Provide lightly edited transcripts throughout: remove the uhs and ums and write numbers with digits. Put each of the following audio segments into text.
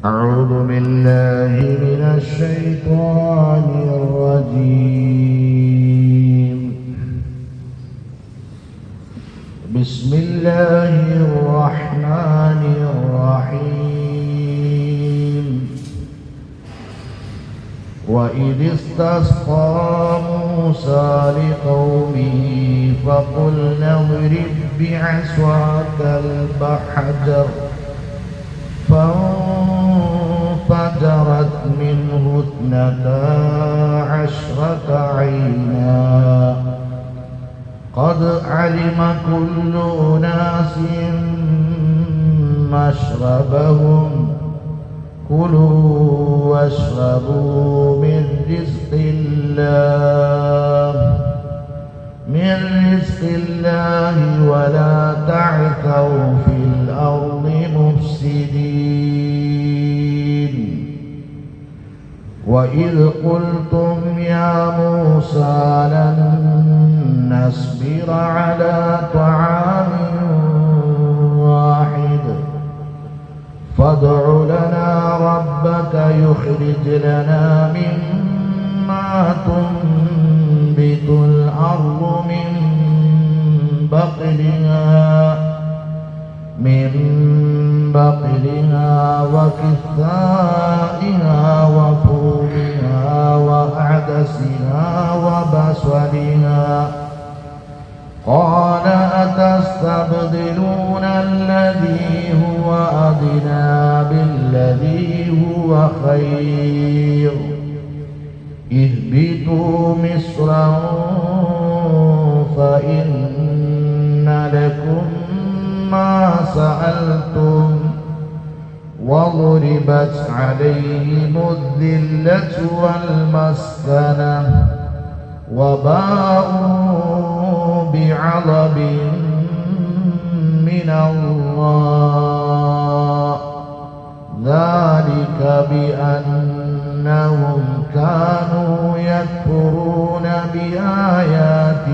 أعوذ بالله من الشيطان الرجيم. بسم الله الرحمن الرحيم. وإذ استسقى موسى لقومه فقلنا اضرب بعصاك الحجر فانفجرت منه 12 عينا قد علم كل أناس مشربهم كلوا واشربوا من رزق الله ولا تعثوا في الأرض مفسدين. وإذ قلتم يا موسى لن نصبر على طعام واحد فادع لنا ربك يخرج لنا مما تنبت الأرض من بقلها وكثائها وفومها وعدسها وبصلها قال أتستبدلون الذي هو أدنى بالذي هو خير اهبطوا مصرا فإن لكم ما سألتم وضربت عليهم الذلة والمسكنة وباءوا بغضب من الله ذلك بأنهم كانوا يكفرون بآيات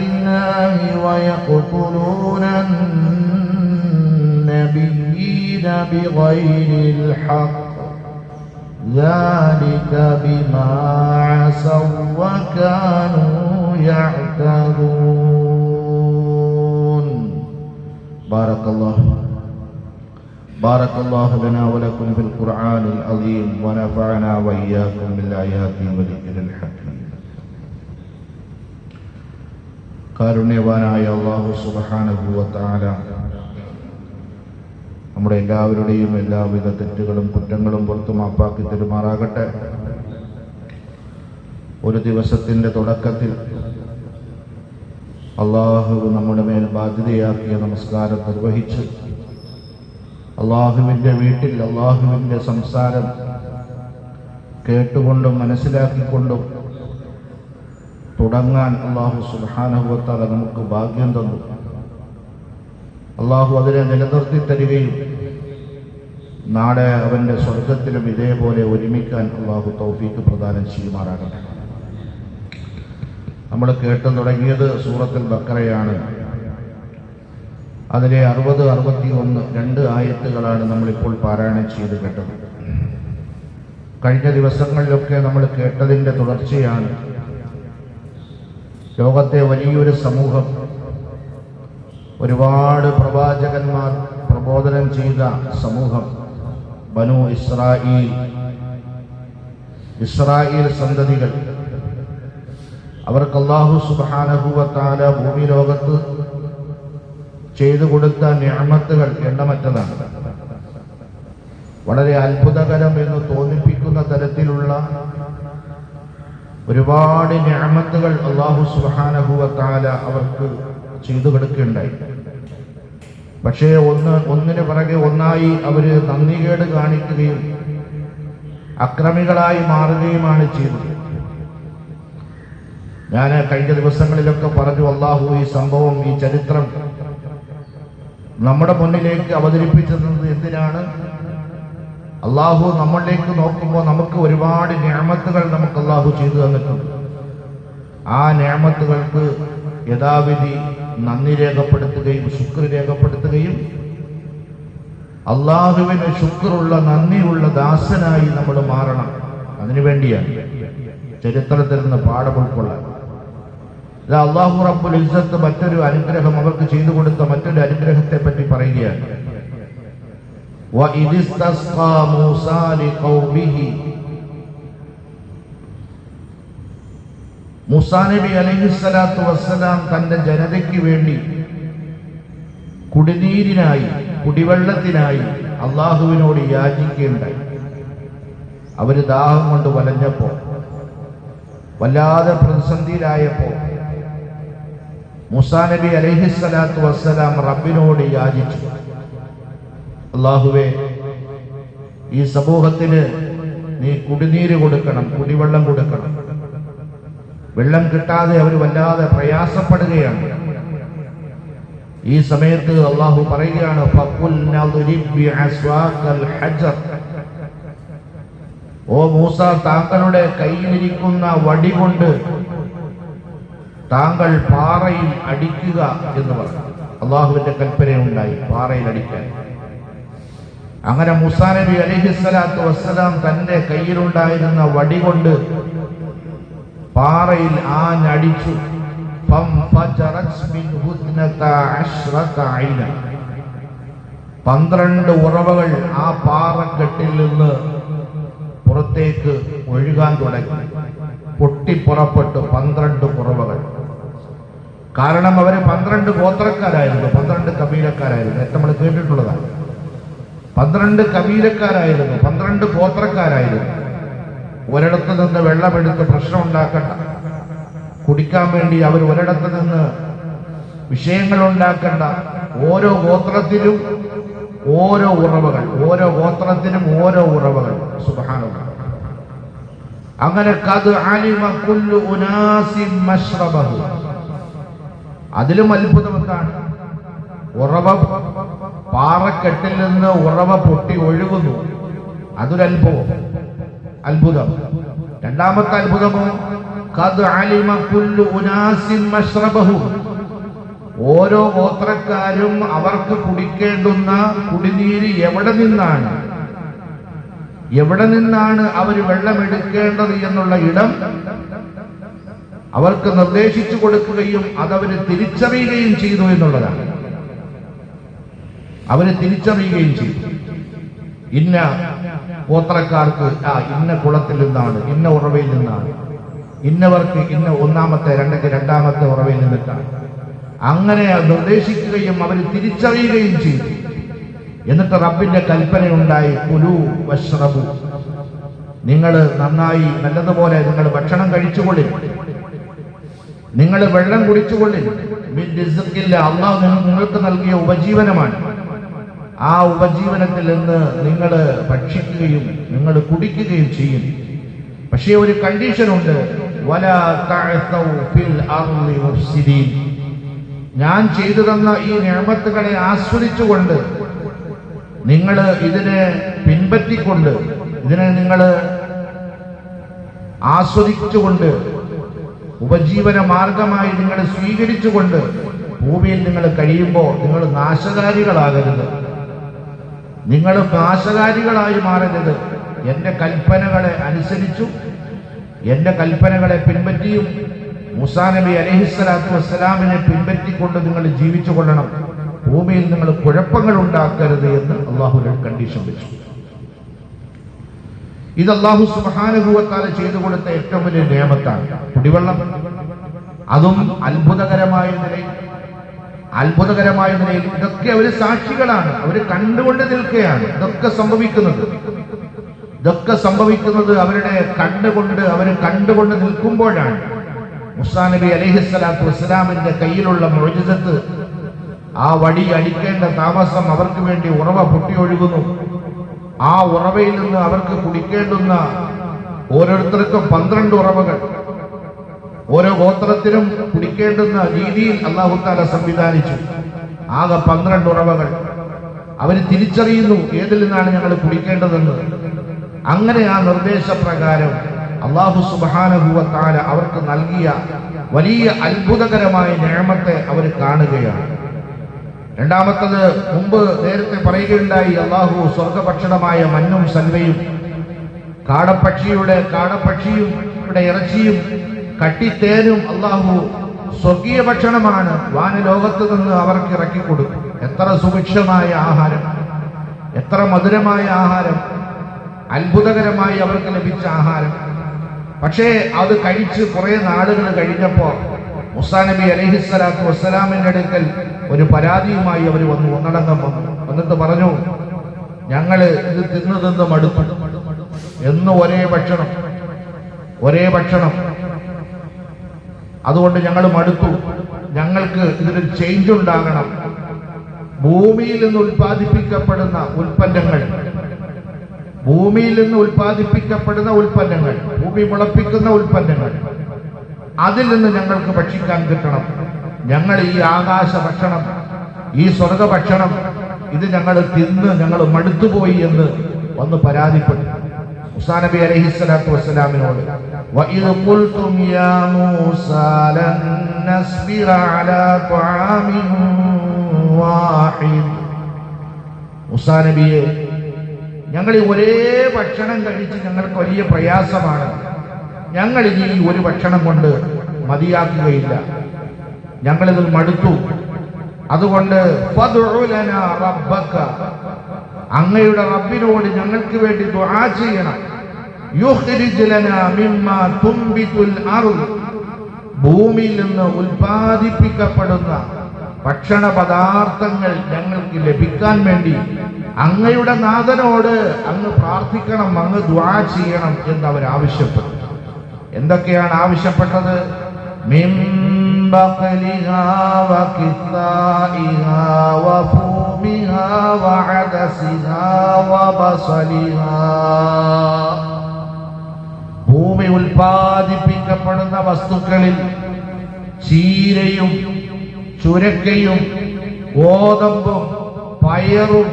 الله ويقتلون النبيين بغير الحق ذلك بما عصوا وكانوا يعتدون. بارك الله لنا ولكم في القرآن العظيم ونفعنا وإياكم بالآيات والذكر الحكيم. കാരുണ്യവാനായ അല്ലാഹു സുബ്ഹാനഹു വ തആല നമ്മുടെ എല്ലാവരുടെയും എല്ലാവിധ തെറ്റുകളും കുറ്റങ്ങളും പുറത്തു മാപ്പാക്കി തരുമാറാകട്ടെ. ഒരു ദിവസത്തിൻ്റെ തുടക്കത്തിൽ അല്ലാഹു നമ്മുടെ മേൽ ബാധ്യതയാക്കിയ നമസ്കാരം നിർവഹിച്ച് അല്ലാഹുവിൻ്റെ വീട്ടിൽ അല്ലാഹുവിൻ്റെ സംസാരം കേട്ടുകൊണ്ടും മനസ്സിലാക്കിക്കൊണ്ടും തുടങ്ങാൻ അല്ലാഹു സുബ്ഹാനഹു വ തആല നമുക്ക് ഭാഗ്യം തന്നു. അല്ലാഹു അതിനെ നിലനിർത്തി തരികയും നാളെ അവൻ്റെ സ്വർഗത്തിലും ഇതേപോലെ ഒരുമിക്കാൻ അല്ലാഹു തൗഫീഖ് പ്രദാനം ചെയ്യുമാറാകട്ടെ. നമ്മൾ കേട്ടു തുടങ്ങിയത് സൂറത്തുൽ ബഖറയാണ്. അതിലെ 60, 61 2 ആയത്തുകളാണ് നമ്മളിപ്പോൾ പാരായണം ചെയ്ത് കേട്ടത്. കഴിഞ്ഞ ദിവസങ്ങളിലൊക്കെ നമ്മൾ കേട്ടതിൻ്റെ തുടർച്ചയാണ്. ലോകത്തെ വലിയൊരു സമൂഹം, ഒരുപാട് പ്രവാചകന്മാർ പ്രബോധനം ചെയ്ത സമൂഹം, ബനൂ ഇസ്രായേൽ സന്തതികൾ, അവർക്ക് അല്ലാഹു സുബ്ഹാനഹു വ തആല ഭൂമി ലോകത്ത് ചെയ്തു കൊടുത്ത നിഅമത്തുകൾ എണ്ണമറ്റതാണ്. വളരെ അത്ഭുതകരം എന്ന് തോന്നിപ്പിക്കുന്ന തരത്തിലുള്ള ഒരുപാട് നിഅമത്തുകൾ അല്ലാഹു സുബ്ഹാനഹു വ തആല അവർക്ക് ചെയ്തു കൊടുക്കുകയുണ്ടായി. പക്ഷേ ഒന്നിനു പിറകെ ഒന്നായി അവർ നന്ദികേട് കാണിക്കുകയും അക്രമികളായി മാറുകയുമാണ് ചെയ്തത്. ഞാൻ കഴിഞ്ഞ ദിവസങ്ങളിലൊക്കെ പറഞ്ഞു, അല്ലാഹു ഈ സംഭവം, ഈ ചരിത്രം നമ്മുടെ മുന്നിലേക്ക് അവതരിപ്പിച്ചത് എന്തിനാണ്? അള്ളാഹു നമ്മളിലേക്ക് നോക്കുമ്പോൾ നമുക്ക് ഒരുപാട് നിഅമത്തുകൾ നമുക്ക് അള്ളാഹു ചെയ്തു തന്നിട്ടുണ്ട്. ആ നിഅമത്തുകൾക്ക് യഥാവിധി നന്ദി രേഖപ്പെടുത്തുകയും ശുക്ർ രേഖപ്പെടുത്തുകയും അള്ളാഹുവിന് ശുക്റുള്ള നന്ദിയുള്ള ദാസനായി നമ്മൾ മാറണം. അതിനുവേണ്ടിയാണ് ചരിത്രത്തിൽ നിന്ന് പാഠം ഉൾക്കൊള്ളാൻ. അള്ളാഹു റബ്ബുൽ ഇസ്സത്ത് മറ്റൊരു അനുഗ്രഹം അവർക്ക് ചെയ്തു കൊടുത്ത മറ്റൊരു അനുഗ്രഹത്തെ പറ്റി പറയുകയാണ്. وَإِذِ اسْتَسْقَى مُوسَى لِقَوْمِهِ മൂസാ നബി അലൈഹിസ്സലാത്തു വസ്സലാം തന്റെ ജനതയ്ക്ക് വേണ്ടി കുടിനീരിനായി കുടിവെള്ളത്തിനായി അള്ളാഹുവിനോട് യാചിക്കുകയുണ്ടായി. അവര് ദാഹം കൊണ്ട് വലഞ്ഞപ്പോ, വല്ലാതെ പ്രതിസന്ധിയിലായപ്പോ മൂസാ നബി അലൈഹിസ്സലാത്തു വസ്സലാം റബ്ബിനോട് യാചിച്ചു, അള്ളാഹുവേ, ഈ സമൂഹത്തിന് നീ കുടിനീര് കൊടുക്കണം, കുടിവെള്ളം കൊടുക്കണം. വെള്ളം കിട്ടാതെ അവർ വല്ലാതെ പ്രയാസപ്പെടുകയാണ്. ഈ സമയത്ത് അള്ളാഹു പറയുകയാണ്, ഓ മൂസ, താങ്കളുടെ കയ്യിലിരിക്കുന്ന വടി കൊണ്ട് താങ്കൾ പാറയിൽ അടിക്കുക എന്ന് പറഞ്ഞു. അള്ളാഹുവിന്റെ കൽപ്പനയുണ്ടായി പാറയിൽ അടിക്കാൻ. അങ്ങനെ മൂസാ നബി അലൈഹിസ്സലാത്തു വസ്സലാം തന്റെ കയ്യിലുണ്ടായിരുന്ന വടി കൊണ്ട് പാറയിൽ ആഞ്ഞടിച്ചു. 12 ഉറവകൾ ആ പാറക്കെട്ടിൽ നിന്ന് പുറത്തേക്ക് ഒഴുകാൻ തുടങ്ങി. പൊട്ടിപ്പുറപ്പെട്ടു 12 ഉറവകൾ. കാരണം അവര് 12 ഗോത്രക്കാരായിരുന്നു, 12 കബീലക്കാരായിരുന്നു. നമ്മൾ കേട്ടിട്ടുള്ളതാണ്. 12 കബീലക്കാരായിരുന്നു, 12 ഗോത്രക്കാരായിരുന്നു. ഒരിടത്ത് നിന്ന് വെള്ളമെടുത്ത് പ്രശ്നം ഉണ്ടാക്കണ്ട, കുടിക്കാൻ വേണ്ടി അവർ ഒരിടത്ത് നിന്ന് വിഷയങ്ങൾ ഉണ്ടാക്കണ്ട. ഓരോ ഗോത്രത്തിലും ഓരോ ഉറവകൾ, ഓരോ ഗോത്രത്തിനും ഓരോ ഉറവകൾ. സുബ്ഹാനല്ലാഹ്. അങ്ങനെ ഖദ് അലിമ കുല്ലു ഉനാസിൻ മശ്റബഹു. അതിലും അത്ഭുതം എന്താണ്? ഉറവ, പാറക്കെട്ടിൽ നിന്ന് ഉറവ പൊട്ടി ഒഴുകുന്നു. അതൊരു അത്ഭുതം. രണ്ടാമത്തെ അത്ഭുതമോ, ഖദ് അലിമ കുല്ലു ഉനാസിൻ മശ്റബഹു. ഓരോ ഗോത്രക്കാരും അവർക്ക് കുടിക്കേണ്ടുന്ന കുടിനീര് എവിടെ നിന്നാണ് അവർ വെള്ളമെടുക്കേണ്ടത് എന്നുള്ള ഇടം അവർക്ക് നിർദ്ദേശിച്ചു കൊടുക്കുകയും അതവര് തിരിച്ചറിയുകയും ചെയ്തു എന്നുള്ളതാണ്. അവര് തിരിച്ചറിയുകയും ചെയ്തു. ഇന്ന ഗോത്രക്കാർക്ക് ഇന്ന കുളത്തിൽ നിന്നാണ്, ഇന്ന ഉറവയിൽ നിന്നാണ്, ഇന്നവർക്ക് ഇന്ന ഒന്നാമത്തെ രണ്ടാമത്തെ ഉറവയിൽ നിന്നിട്ടാണ്. അങ്ങനെ നിർദ്ദേശിക്കുകയും അവർ തിരിച്ചറിയുകയും ചെയ്തു. എന്നിട്ട് റബ്ബിന്റെ കൽപ്പനയുണ്ടായി, കുലൂ വശ്റബു. നിങ്ങൾ നന്നായി നല്ലതുപോലെ നിങ്ങൾ ഭക്ഷണം കഴിച്ചുകൊള്ളിൻ, നിങ്ങൾ വെള്ളം കുടിച്ചുകൊള്ളിൻ. അല്ലാഹു നിങ്ങൾക്ക് നൽകിയ ഉപജീവനമാണ്. ആ ഉപജീവനത്തിൽ നിന്ന് നിങ്ങൾ ഭക്ഷിക്കുകയും നിങ്ങൾ കുടിക്കുകയും ചെയ്യും. പക്ഷേ ഒരു കണ്ടീഷനുണ്ട്, വലാ തഅസൗ ഫിൽ അർളി മുഫ്സിദീൻ. ഞാൻ ചെയ്തു തന്ന ഈ നിഅമത്തുകളെ ആസ്വദിച്ചുകൊണ്ട്, നിങ്ങൾ ഇതിനെ പിൻപറ്റിക്കൊണ്ട്, ഇതിനെ നിങ്ങൾ ആസ്വദിച്ചുകൊണ്ട്, ഉപജീവന മാർഗമായി നിങ്ങൾ സ്വീകരിച്ചുകൊണ്ട് ഭൂമിയിൽ നിങ്ങൾ കഴിയുമ്പോൾ നിങ്ങൾ നാശകാരികളാകരുത്, നിങ്ങൾ നാശകാരികളായി മാറരുത്. എന്റെ കൽപ്പനകളെ അനുസരിച്ചു, എന്റെ കൽപ്പനകളെ പിൻപറ്റിയും മൂസാ നബി അലൈഹിസ്സലാത്തു വസ്സലാമിനെ പിൻപറ്റിക്കൊണ്ട് നിങ്ങൾ ജീവിച്ചു കൊള്ളണം. ഭൂമിയിൽ നിങ്ങൾ കുഴപ്പങ്ങൾ ഉണ്ടാക്കരുത് എന്ന് അള്ളാഹു കണ്ടീഷൻ വെച്ചു. ഇത് അല്ലാഹു സുബ്ഹാനഹു വ തആല ചെയ്തു കൊടുത്ത ഏറ്റവും വലിയ നിയമത്താണ് കുടിവെള്ളം. അതും അത്ഭുതകരമായ നിലയിൽ. ഇതൊക്കെ അവര് സാക്ഷികളാണ്, അവര് കണ്ടുകൊണ്ട് നിൽക്കുകയാണ്. ഇതൊക്കെ സംഭവിക്കുന്നത് അവരുടെ അവര് കണ്ടുകൊണ്ട് നിൽക്കുമ്പോഴാണ്. മൂസാ നബി അലൈഹിസ്സലാത്തു വസ്സലാമിന്റെ കയ്യിലുള്ള മുഅ്ജിസത്ത്, ആ വടി അടിക്കേണ്ട താമസം അവർക്ക് വേണ്ടി ഉറവ പൊട്ടി ഒഴുകുന്നു. ആ ഉറവയിൽ നിന്ന് അവർക്ക് കുടിക്കേണ്ടുന്ന ഓരോരുത്തർക്കും 12 ഉറവകൾ, ഓരോ ഗോത്രത്തിനും കുടിക്കേണ്ടുന്ന രീതിയിൽ അല്ലാഹു തആല സംവിധാനിച്ചു. ആകെ 12 ഉറവകൾ. അവര് തിരിച്ചറിയുന്നു ഏതിൽ നിന്നാണ് ഞങ്ങൾ കുടിക്കേണ്ടതെന്ന്. അങ്ങനെ ആ നിർദ്ദേശപ്രകാരം അല്ലാഹു സുബ്ഹാനഹു വ തആല അവർക്ക് നൽകിയ വലിയ അത്ഭുതകരമായ നിഅമത്തെ അവർ കാണുകയാണ്. രണ്ടാമത്തത്, മുമ്പ് നേരത്തെ പറയുകയുണ്ടായി, അള്ളാഹു സ്വർഗഭക്ഷണമായ മഞ്ഞും സൽവയും കാടപ്പക്ഷിയുടെ ഇറച്ചിയും കട്ടിത്തേനും അള്ളാഹു സ്വർഗീയ ഭക്ഷണമാണ് വാനലോകത്ത് നിന്ന് അവർക്ക് ഇറക്കിക്കൊടുക്കും. എത്ര സുഭിക്ഷമായ ആഹാരം, എത്ര മധുരമായ ആഹാരം, അത്ഭുതകരമായി അവർക്ക് ലഭിച്ച ആഹാരം. പക്ഷേ അത് കഴിച്ച് കുറെ നാളുകൾ കഴിഞ്ഞപ്പോ മൂസാ നബി അലൈഹിസ്സലാത്തു വസ്സലാമിന്റെ അടുക്കൽ ഒരു പരാതിയുമായി അവർ ഒന്നടങ്കം വന്നിട്ട് പറഞ്ഞു, ഞങ്ങള് ഇത് തിന്ന് മടുത്തു, എന്ന് ഒരേ ഭക്ഷണം, അതുകൊണ്ട് ഞങ്ങൾ മടുത്തു, ഞങ്ങൾക്ക് ഇതിനൊരു ചേഞ്ച് ഉണ്ടാകണം. ഭൂമിയിൽ നിന്ന് ഉൽപ്പാദിപ്പിക്കപ്പെടുന്ന ഉൽപ്പന്നങ്ങൾ, ഭൂമി മുളപ്പിക്കുന്ന ഉൽപ്പന്നങ്ങൾ, അതിൽ നിന്ന് ഞങ്ങൾക്ക് ഭക്ഷിക്കാൻ കിട്ടണം. ഞങ്ങൾ ഈ ആകാശ ഭക്ഷണം, ഈ സ്വർഗ ഭക്ഷണം, ഇത് ഞങ്ങൾ മടുത്തുപോയി എന്ന് വന്ന് പരാതിപ്പെട്ടു മൂസാ നബി അലൈഹിസ്സലാത്തു വസ്സലാമിനോട്. വഇദ് ഖുൽതും യാ മൂസാ ലൻ നസ്ബിറ അലാ ത്വആമിൻ വാഹിദ്, മൂസാ നബിയെ, ഞങ്ങൾ ഈ ഒരേ ഭക്ഷണം കഴിച്ച് ഞങ്ങൾക്ക് വലിയ പ്രയാസമാണ്, ഞങ്ങൾ ഇനി ഈ ഒരു ഭക്ഷണം കൊണ്ട് മതിയാക്കുകയില്ല, ഞങ്ങളിതിൽ മടുത്തു. അതുകൊണ്ട് ഫദ്ഉ ലനാ റബ്ബക, അങ്ങയുടെ റബ്ബിനോട് ഞങ്ങൾക്ക് വേണ്ടി ദുആ ചെയ്യണം. യുഖ്രിജ് ലനാ മിമ്മാ തുംബിതുൽ അർദ്, ഭൂമിയിൽ നിന്ന് ഉൽപ്പാദിപ്പിക്കപ്പെടുന്ന ഭക്ഷണ പദാർത്ഥങ്ങൾ ഞങ്ങൾക്ക് ലഭിക്കാൻ വേണ്ടി അങ്ങയുടെ നാഥനോട് അങ്ങ് പ്രാർത്ഥിക്കണം, അങ്ങ് ദുആ ചെയ്യണം എന്ന് അവർ ആവശ്യപ്പെട്ടു. എന്തൊക്കെയാണ് ആവശ്യപ്പെട്ടത്? മിൻ ബഖലിഹാ വകിസാഇഹാ വഫൂമിഹാ വഅദസിഹാ വബസലിഹാ, ഭൂമി ഉൽപ്പാദിപ്പിക്കപ്പെടുന്ന വസ്തുക്കളിൽ ചീരയും ചുരക്കയും ഗോതമ്പും പയറും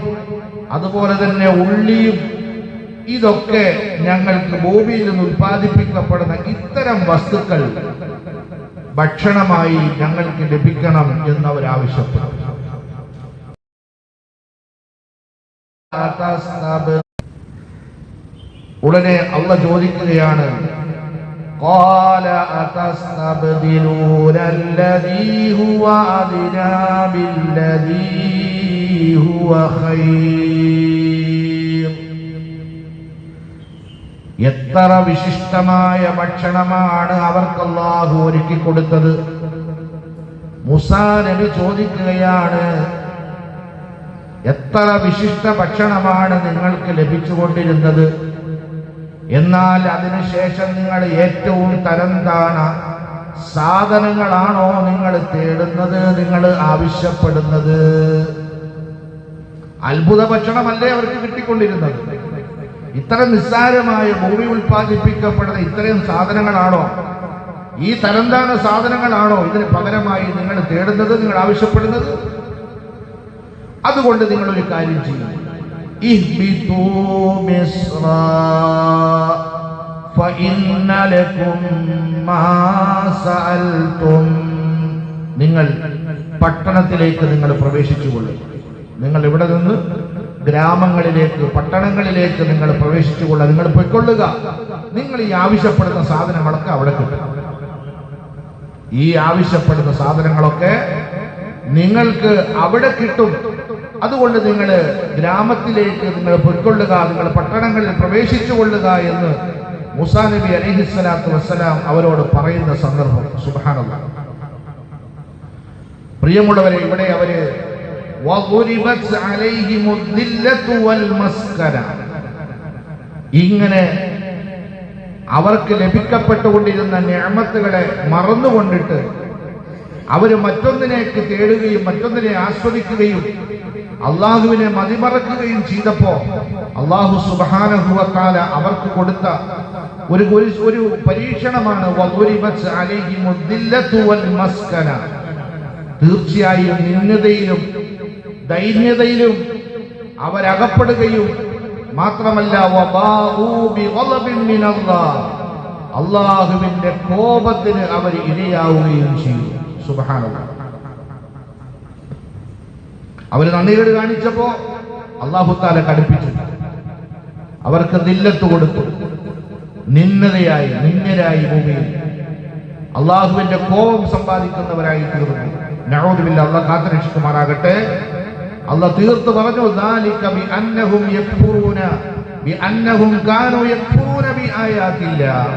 അതുപോലെ തന്നെ ഉള്ളിയും, ഇതൊക്കെ ഞങ്ങൾക്ക് ഭൂമിയിൽ നിന്ന് ഉൽപ്പാദിപ്പിക്കപ്പെടുന്ന ഇത്തരം വസ്തുക്കൾ ഭക്ഷണമായി ഞങ്ങൾക്ക് ലഭിക്കണം എന്നവർ ആവശ്യപ്പെട്ടു. ഉടനെ അല്ലാഹു ചോദിക്കുകയാണ്, ഖാല അതസ്തബ്ദിലൂന അല്ലദീ ഹുവ അദ്നാ ബില്ലദീ ഹുവ ഖൈർ. എത്ര വിശിഷ്ടമായ ഭക്ഷണമാണ് അവർക്ക് അല്ലാഹു ഒരുക്കി കൊടുത്തത്. മൂസാ നബി ചോദിക്കുകയാണ്, എത്ര വിശിഷ്ട ഭക്ഷണമാണ് നിങ്ങൾക്ക് ലഭിച്ചുകൊണ്ടിരുന്നത്, എന്നാൽ അതിനുശേഷം നിങ്ങൾ ഏറ്റവും തരംതാണ സാധനങ്ങളാണോ നിങ്ങൾ തേടുന്നത്, നിങ്ങൾ ആവശ്യപ്പെടുന്നത്? അത്ഭുത ഭക്ഷണമല്ലേ അവർക്ക് കിട്ടിക്കൊണ്ടിരുന്നത്? ഇത്ര നിസ്സാരമായ ഭൂമി ഉൽപ്പാദിപ്പിക്കപ്പെടുന്ന ഇത്രയും സാധനങ്ങളാണോ, ഈ തരംതാണ സാധനങ്ങളാണോ ഇതിന് പകരമായി നിങ്ങൾ തേടുന്നത്, നിങ്ങൾ ആവശ്യപ്പെടുന്നത്? അതുകൊണ്ട് നിങ്ങൾ ഒരു കാര്യം ചെയ്യും, ഇഹ്ബിതൂ മിസ്റാ ഫഇന്ന ലകും മാ സഅൽതും, നിങ്ങൾ പട്ടണത്തിലേക്ക് നിങ്ങൾ പ്രവേശിച്ചുകൊള്ളുക. നിങ്ങൾ ഇവിടെ നിന്ന് ഗ്രാമങ്ങളിലേക്ക്, പട്ടണങ്ങളിലേക്ക് നിങ്ങൾ പ്രവേശിച്ചുകൊള്ളുക, നിങ്ങൾ പോയിക്കൊള്ളുക. നിങ്ങൾ ഈ ആവശ്യപ്പെടുന്ന സാധനങ്ങളൊക്കെ അവിടെ കിട്ടും. ഈ ആവശ്യപ്പെടുന്ന സാധനങ്ങളൊക്കെ നിങ്ങൾക്ക് അവിടെ കിട്ടും. അതുകൊണ്ട് നിങ്ങൾ ഗ്രാമത്തിലേക്ക് നിങ്ങൾ പോയിക്കൊള്ളുക, നിങ്ങൾ പട്ടണങ്ങളിൽ പ്രവേശിച്ചുകൊള്ളുക എന്ന് മൂസാ നബി അലൈഹിസ്സലാത്തു വസ്സലാം അവരോട് പറയുന്ന സന്ദർഭം. സുബ്ഹാനല്ലാഹ്. പ്രിയമുള്ളവരെ, ഇവിടെ അവര് വദുരിബത് അലൈഹിമുദ് ദില്ലത്തു വൽ മസ്കന, ഇങ്ങനെ അവർക്ക് ലഭിക്കപ്പെട്ടുകൊണ്ടിരുന്ന നിഅമത്തുകളെ മറന്നുകൊണ്ടിട്ട് അവര് മറ്റൊന്നിനേക്ക് തേടുകയും മറ്റൊന്നിനെ ആസ്വദിക്കുകയും അള്ളാഹുവിനെ മതിമറക്കുകയും ചെയ്തപ്പോ അള്ളാഹു സുബ്ഹാനഹു വ തആല അവർക്ക് കൊടുത്ത ഒരു പരീക്ഷണമാണ് വദുരിബത് അലൈഹിമുദ് ദില്ലത്തു വൽ മസ്കന. തീർച്ചയായും നിന്ദതയിലും ദൈന്യതയിലും അവരകപ്പെടുകയും മാത്രമല്ല വബാഉ ബിഗളബിൻ മിനല്ലാഹ്, അള്ളാഹുവിന്റെ കോപത്തിന് അവർ ഇരയാവുകയും ചെയ്തു. സുബ്ഹാനല്ലാഹ്. അവര് നന്ദികേട് കാണിച്ചപ്പോ അല്ലാഹു തആല കടുപ്പിച്ചു, അവർക്ക് ദില്ലത്ത് കൊടുത്തു, നിന്ദരായി ഭൂമിയിൽ അള്ളാഹുവിന്റെ കോപം സമ്പാദിക്കുന്നവരായി തീർന്നു. നഊദു ബില്ലാഹ്, അല്ലാഹ് കാത്തുരക്ഷിക്കുമാറാകട്ടെ. അല്ലാഹ് തീർത്തു പറഞ്ഞു, ദാലിക ബിഅന്നഹും യക്ഫുറൂന ബിഅന്നഹും കാനൂ യക്ഫുറൂന ബിആയാതില്ലാഹ്.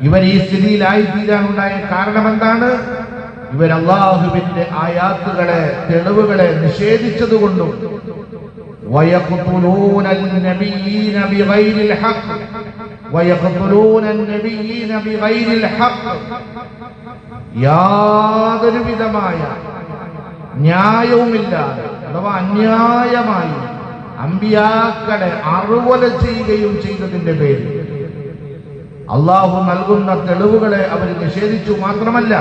ഇവർ ഈ സ്ഥിതിയിലായി തീരാനുണ്ടായ കാരണം എന്താണ്? ഇവർ അല്ലാഹുവിന്റെ ആയാത്തുകളെ, തെളിവുകളെ നിഷേധിച്ചതുകൊണ്ടും ويقتلون النبيين بغير الحق യാതൊരു വിധമായ ന്യായവുമില്ലാതെ അഥവാ അന്യായമായി അമ്പിയാക്കളെ അറുകൊല ചെയ്യുകയും ചെയ്തതിന്റെ പേരിൽ അള്ളാഹു നൽകുന്ന തെളിവുകളെ അവർ നിഷേധിച്ചു. മാത്രമല്ല,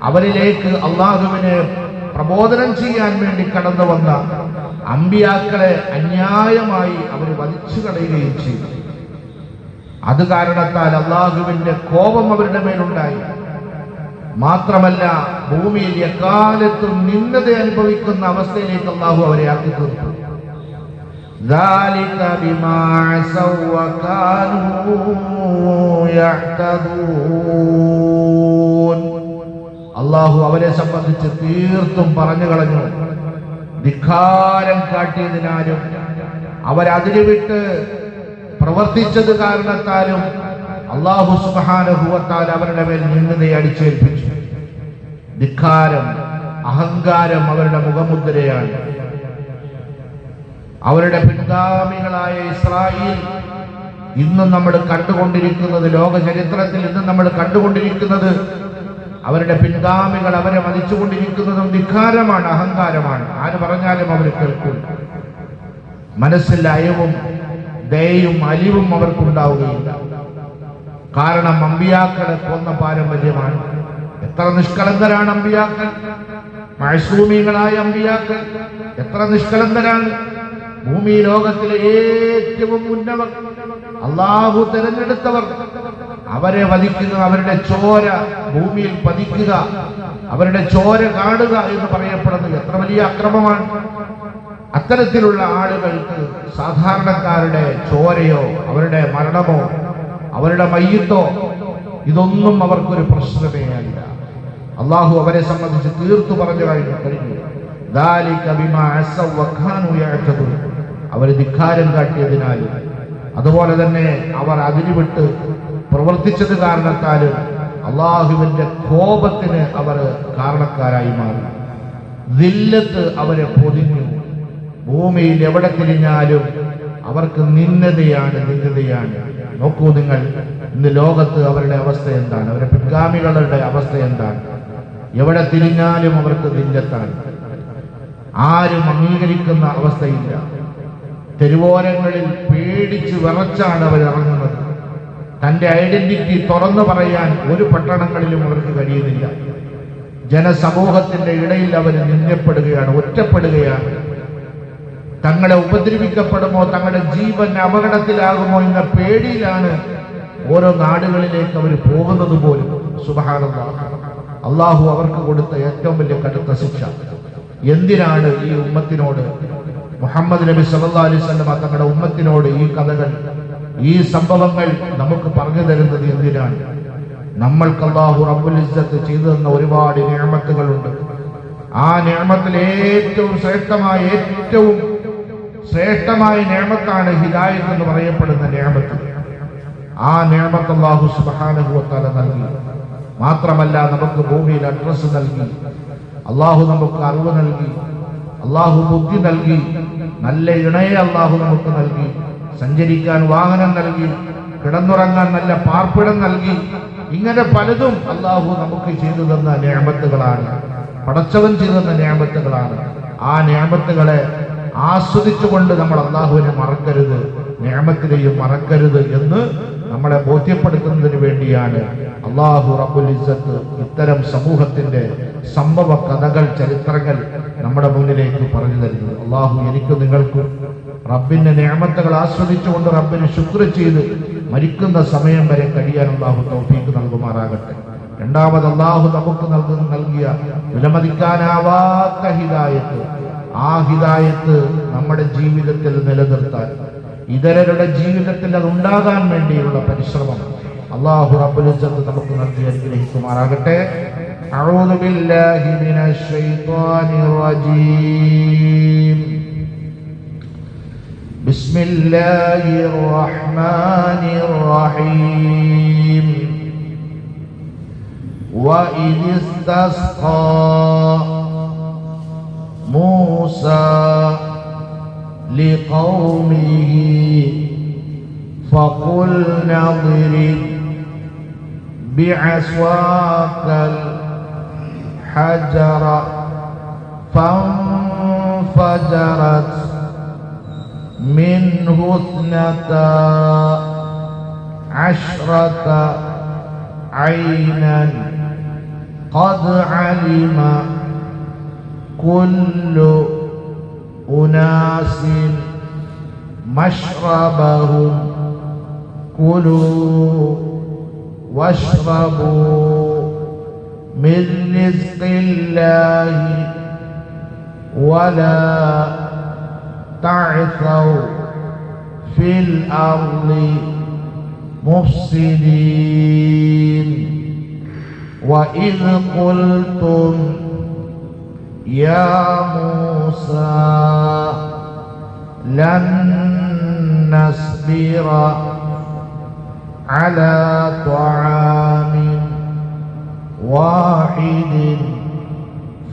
അവരിലേക്ക് അള്ളാഹുവിനെ പ്രബോധനം ചെയ്യാൻ വേണ്ടി കടന്നു വന്ന അമ്പിയാക്കളെ അന്യായമായി അവർ വധിച്ചു കളയുകയും ചെയ്തു. അത് കാരണത്താൽ അള്ളാഹുവിന്റെ കോപം അവരുടെ മേലുണ്ടായി. മാത്രമല്ല, ഭൂമിയിൽ എക്കാലത്തും നിന്ദത അനുഭവിക്കുന്ന അവസ്ഥയിലേക്ക് അള്ളാഹു അവരെ ആക്കി തീർത്തു. ذلك بما عصوا وكانوا يعتدون. അള്ളാഹു അവരെ സംബന്ധിച്ച് തീർത്തും പറഞ്ഞു കളഞ്ഞു. ധിക്കാരം കാട്ടിയതിനാലും അവരതിന് വിട്ട് പ്രവർത്തിച്ചത് കാരണത്താലും അല്ലാഹു സുബ്ഹാനഹു വ തആല അവരുടെ മേൽ നിന്ദയെ അടിച്ചേൽപ്പിച്ചു. ധിക്കാരം, അഹങ്കാരം അവരുടെ മുഖമുദ്രയാണ്. അവരുടെ പിൻഗാമികളായ ഇസ്രായേൽ ഇന്നും നമ്മൾ കണ്ടുകൊണ്ടിരിക്കുന്നത്, ലോക ചരിത്രത്തിൽ ഇന്നും നമ്മൾ കണ്ടുകൊണ്ടിരിക്കുന്നത്, അവരുടെ പിൻഗാമികൾ അവരെ മതിച്ചുകൊണ്ടിരിക്കുന്നതും ധിക്കാരമാണ്, അഹങ്കാരമാണ്. ആര് പറഞ്ഞാലും അവർ കേൾക്കും. മനസ്സിൽ അയവും ദയയും അലിവും അവർക്കുണ്ടാവുകയില്ല. കാരണം അമ്പിയാക്കളെ കൊന്ന പാരമ്പര്യമാണ്. എത്ര നിഷ്കളങ്കരാണ് അമ്പിയാക്കൾ, മഅ്സൂമീങ്ങളായ അമ്പിയാക്കൾ എത്ര നിഷ്കളങ്കരാണ്. ഭൂമി ലോകത്തിലെ ഏറ്റവും ഉന്നതർ, അള്ളാഹു തിരഞ്ഞെടുത്തവർ, അവരെ വധിക്കുക, അവരുടെ ചോര ഭൂമിയിൽ പതിക്കുക, അവരുടെ ചോര കാണുക എന്ന് പറയപ്പെടുന്നത് എത്ര വലിയ അക്രമമാണ്. അത്തരത്തിലുള്ള ആളുകൾക്ക് സാധാരണക്കാരുടെ ചോരയോ അവരുടെ മരണമോ അവരുടെ മയ്യിത്തോ ഇതൊന്നും അവർക്കൊരു പ്രശ്നമേ അല്ല. അള്ളാഹു അവരെ സംബന്ധിച്ച് തീർത്തു പറഞ്ഞു കഴിഞ്ഞു. അവർ ധിക്കാരം കാട്ടിയതിനാലും അതുപോലെ തന്നെ അവർ അതിന് വിട്ട് പ്രവർത്തിച്ചത് കാരണത്താലും അള്ളാഹുവിന്റെ കോപത്തിന് അവർ കാരണക്കാരായി മാറി. ദില്ലത്ത് അവരെ പൊതിഞ്ഞു. ഭൂമിയിൽ എവിടെ തിരിഞ്ഞാലും അവർക്ക് നിന്ദതയാണ്. നോക്കൂ നിങ്ങൾ, ഇന്ന് ലോകത്ത് അവരുടെ അവസ്ഥ എന്താണ്? അവരുടെ പിൻഗാമികളുടെ അവസ്ഥ എന്താണ്? എവിടെ തിരിഞ്ഞാലും അവർക്ക് ദില്ലത്താണ്. ആരും അംഗീകരിക്കുന്ന അവസ്ഥയില്ല. തെരുവോരങ്ങളിൽ പേടിച്ച് വിറച്ചാണ് അവർ ഇറങ്ങുന്നത്. തന്റെ ഐഡന്റിറ്റി തുറന്നു പറയാൻ ഒരു പട്ടണങ്ങളിലും അവർക്ക് കഴിയുന്നില്ല. ജനസമൂഹത്തിന്റെ ഇടയിൽ അവർ നിന്ദപ്പെടുകയാണ്, ഒറ്റപ്പെടുകയാണ്. തങ്ങളെ ഉപദ്രവിക്കപ്പെടുമോ, തങ്ങളുടെ ജീവൻ അപകടത്തിലാകുമോ എന്ന പേടിയിലാണ് ഓരോ നാടുകളിലേക്ക് അവർ പോകുന്നത് പോലും. സുബ്ഹാനല്ലാഹ്, അള്ളാഹു അവർക്ക് കൊടുത്ത ഏറ്റവും വലിയ കടുത്ത ശിക്ഷ. എന്തിനാണ് ഈ ഉമ്മത്തിനോട് മുഹമ്മദ് നബി സല്ലല്ലാഹു അലൈഹി വസല്ലം തങ്ങളുടെ ഉമ്മത്തിനോട് ഈ കഥകൾ, ഈ സംഭവങ്ങൾ നമുക്ക് പറഞ്ഞു തരുന്നത് എന്തിനാണ്? നമ്മൾക്ക് അല്ലാഹു റബ്ബുൽ ഇസ്സത്ത് ചെയ്തു തന്ന ഒരുപാട് നിഅമത്തുകളുണ്ട്. ആ നിഅമത്തിൽ ഏറ്റവും ശ്രേഷ്ഠമായ നിഅമത്താണ് ഹിദായത്ത് എന്ന് പറയപ്പെടുന്ന നിഅമത്ത്. ആ നിഅമത്ത് അല്ലാഹു സുബ്ഹാനഹു വ തആല നൽകി. മാത്രമല്ല, നമുക്ക് ഭൂമിയിൽ അഡ്രസ് നൽകി, അല്ലാഹു നമുക്ക് അറിവ് നൽകി, അല്ലാഹു ബുദ്ധി നൽകി, നല്ല ഇണയെ അല്ലാഹു നമുക്ക് നൽകി, സഞ്ചരിക്കാൻ വാഹനം നൽകി, കിടന്നുറങ്ങാൻ നല്ല പാർപ്പിടം നൽകി. ഇങ്ങനെ പലതും അല്ലാഹു നമുക്ക് ചെയ്തു തന്ന നിഅമത്തുകളാണ്, പടച്ചവൻ ചെയ്തു തന്ന നിഅമത്തുകളാണ്. ആ നിഅമത്തുകളെ ആസ്വദിച്ചുകൊണ്ട് നമ്മൾ അല്ലാഹുവിനെ മറക്കരുത്, നിഅമത്തിനെയും മറക്കരുത് എന്ന് നമ്മളെ ബോധ്യപ്പെടുത്തുന്നതിന് വേണ്ടിയാണ് അല്ലാഹു റബ്ബുൽ ഇസ്സത്ത് ഇത്തരം സമൂഹത്തിന്റെ സംഭവ കഥകൾ, ചരിത്രങ്ങൾ നമ്മുടെ മുന്നിലേക്ക് പറഞ്ഞു തരുന്നത്. അല്ലാഹു എനിക്കും നിങ്ങൾക്കും റബ്ബിന്റെ നിഅമത്തുകൾ ആസ്വദിച്ചുകൊണ്ട് റബ്ബിന് ശുക്ർ ചെയ്ത് മരിക്കുന്ന സമയം വരെ കഴിയാൻ അല്ലാഹു തൗഫീഖ് നൽകുമാറാകട്ടെ. രണ്ടാമത് അല്ലാഹു നമുക്ക് നൽകിയ വിലമതിക്കാനാവാത്ത ഹിദായത്ത്, ആ ഹിദായത്ത് നമ്മുടെ ജീവിതത്തിൽ നിലനിർത്താൻ, ഇതരരുടെ ജീവിതത്തിൽ അത് ഉണ്ടാകാൻ വേണ്ടിയുള്ള പരിശ്രമം അല്ലാഹു റബ്ബുൽ ഇസ്സത്ത് നമുക്ക് നൽകി അനുഗ്രഹിക്കുമാറാകട്ടെ. അഊദു ബില്ലാഹി മിനശ് ശൈത്വാനിർ റജീം. ബിസ്മില്ലാഹിർ റഹ്മാനിർ റഹീം. وَإِذِ اسْتَسْقَى مُوسَى لِقَوْمِهِ فَقُلْنَا اضْرِبْ بِعَصَاكَ الْحَجَرَ فَانفَجَرَتْ مِنْهُ 12 عَيْنًا قد علم كل أناس مشربهم كلوا واشربوا من رزق الله ولا تعثوا في الأرض مفسدين. وإذ قلتم يا موسى لن نصبر على طعام واحد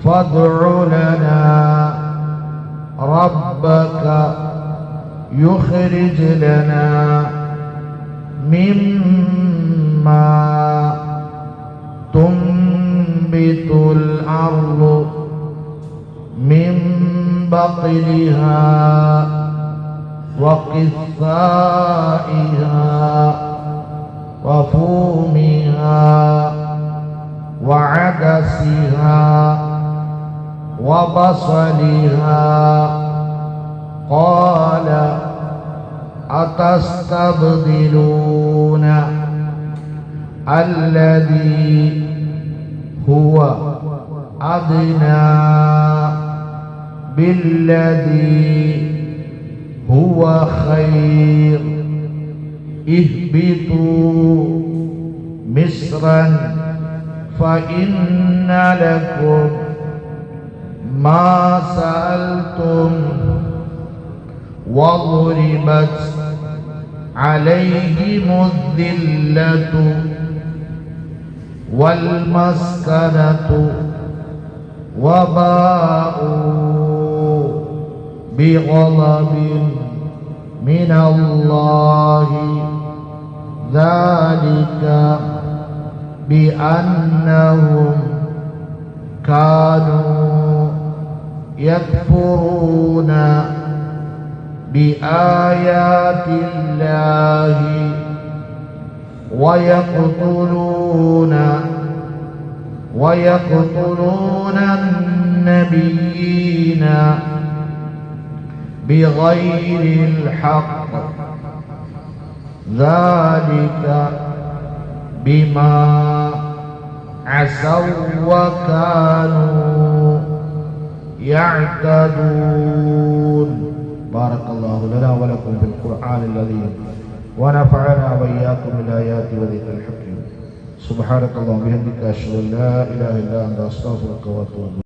فادع لنا ربك يخرج لنا مما تنبت الأرض من بقلها وقثائها وفومها وعدسها وبصلها قال أتستبدلون الذي هو أدنى بالذي هو خير اهبطوا مصرا فإن لكم ما سألتم وضربت عليهم الذلة والمسكنة وباءوا بغضب من الله ذلك بأنهم كانوا يكفرون بآيات الله ويقتلون النبيين بغير الحق ذلك بما عصوا وكانوا يعتدون. بارك الله لنا ولكم في القرآن العظيم ونفعنا وإياكم بالآيات وذكر الحكيم. سبحانك اللهم وبحمدك أشهد أن لا إله إلا أنت أستغفرك وأتوب إليك.